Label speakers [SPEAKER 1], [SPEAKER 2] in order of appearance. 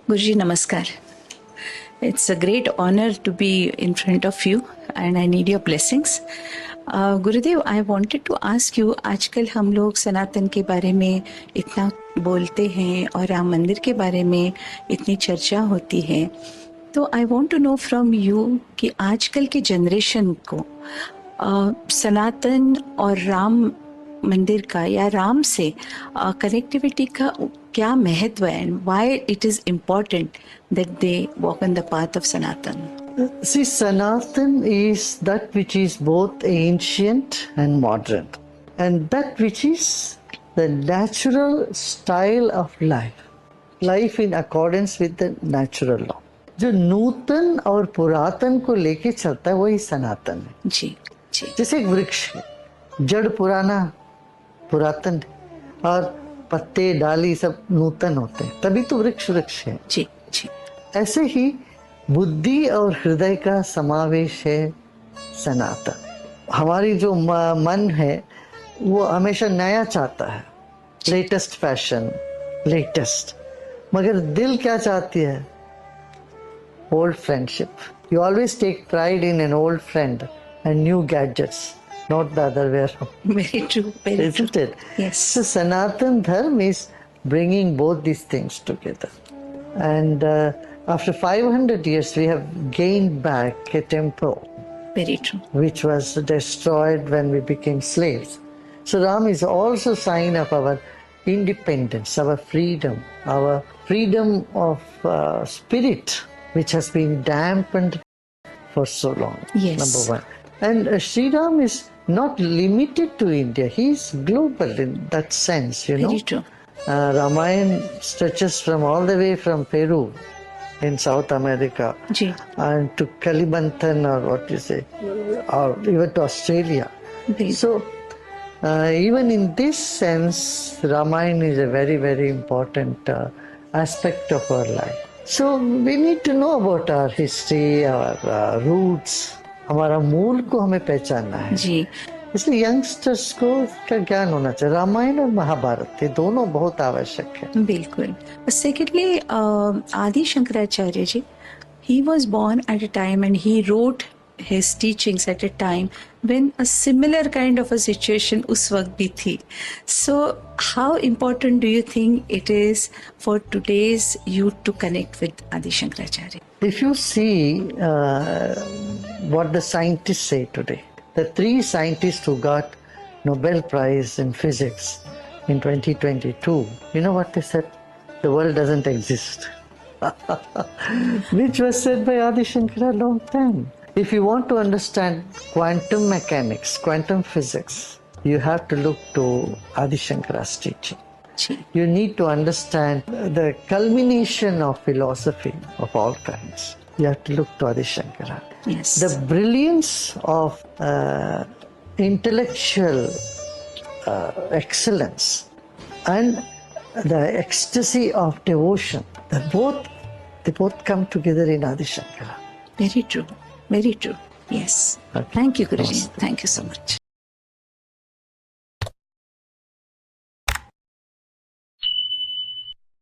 [SPEAKER 1] Guruji, namaskar. It's a great honor to be in front of you and I need your blessings. Gurudev, I wanted to ask you, आजकल हम लोग सनातन के बारे में इतना बोलते हैं और राम मंदिर के बारे में इतनी चर्चा होती है, तो I want to know from you कि आजकल के जनरेशन को सनातन और राम मंदिर का या राम से कनेक्टिविटी का क्या महत्व है, and why it is important that they walk on the path of Sanatan.
[SPEAKER 2] See, Sanatan is that which is both ancient and modern, and that which is the natural style of life, life in accordance with the natural law. जो नूतन और पुरातन को लेके चलता है वही सनातन है.
[SPEAKER 1] जी जी.
[SPEAKER 2] जैसे एक वृक्ष है, जड़ पुराना पुरातन है और पत्ते डाली सब नूतन होते हैं, तभी तो वृक्ष वृक्ष है.
[SPEAKER 1] जी जी.
[SPEAKER 2] ऐसे ही बुद्धि और हृदय का समावेश है सनातन. हमारी जो मन है वो हमेशा नया चाहता है, लेटेस्ट फैशन, लेटेस्ट. मगर दिल क्या चाहती है? Old friendship. You always take pride in an old friend and new gadgets, not the other way around.
[SPEAKER 1] Very true. Very
[SPEAKER 2] Isn't
[SPEAKER 1] true.
[SPEAKER 2] it?
[SPEAKER 1] Yes.
[SPEAKER 2] So Sanatan Dharma is bringing both these things together. And after 500 years, we have gained back a temple
[SPEAKER 1] Very true.
[SPEAKER 2] which was destroyed when we became slaves. So Ram is also a sign of our independence, our freedom of spirit, which has been dampened for so long.
[SPEAKER 1] Yes.
[SPEAKER 2] Number one. And Sri Ram is not limited to India. He is global in that sense, you know.
[SPEAKER 1] Very true.
[SPEAKER 2] Ramayana stretches from all the way from Peru in South America
[SPEAKER 1] ji.
[SPEAKER 2] and to Kalimantan, or what you say, or even to Australia.
[SPEAKER 1] Very
[SPEAKER 2] So even in this sense, Ramayana is a very, very important aspect of our life. So we need to know about our history, our roots. हमारा मूल को हमें पहचानना है.
[SPEAKER 1] जी.
[SPEAKER 2] इसलिए youngsters को का ज्ञान होना चाहिए. रामायण और महाभारत ये दोनों बहुत आवश्यक है.
[SPEAKER 1] बिल्कुल. सेकेंडली, आदि Shankaracharya ji, he was born at a time and he wrote his teachings at a time when a similar kind of a situation उस वक्त भी थी. So how important do you think it is for today's youth to connect with Adi Shankaracharya?
[SPEAKER 2] If you see what the scientists say today, the 3 scientists who got Nobel Prize in Physics in 2022, you know what they said? The world doesn't exist. Which was said by Adi Shankara a long time. If you want to understand quantum mechanics, quantum physics, you have to look to Adi Shankara's teaching. You need to understand the culmination of philosophy of all kinds. You have to look to Adi Shankara.
[SPEAKER 1] Yes.
[SPEAKER 2] The brilliance of intellectual excellence and the ecstasy of devotion, they both come together in Adi Shankara.
[SPEAKER 1] Very true. Very true. Yes.
[SPEAKER 2] Okay.
[SPEAKER 1] Thank you, Guruji. Thank you so much.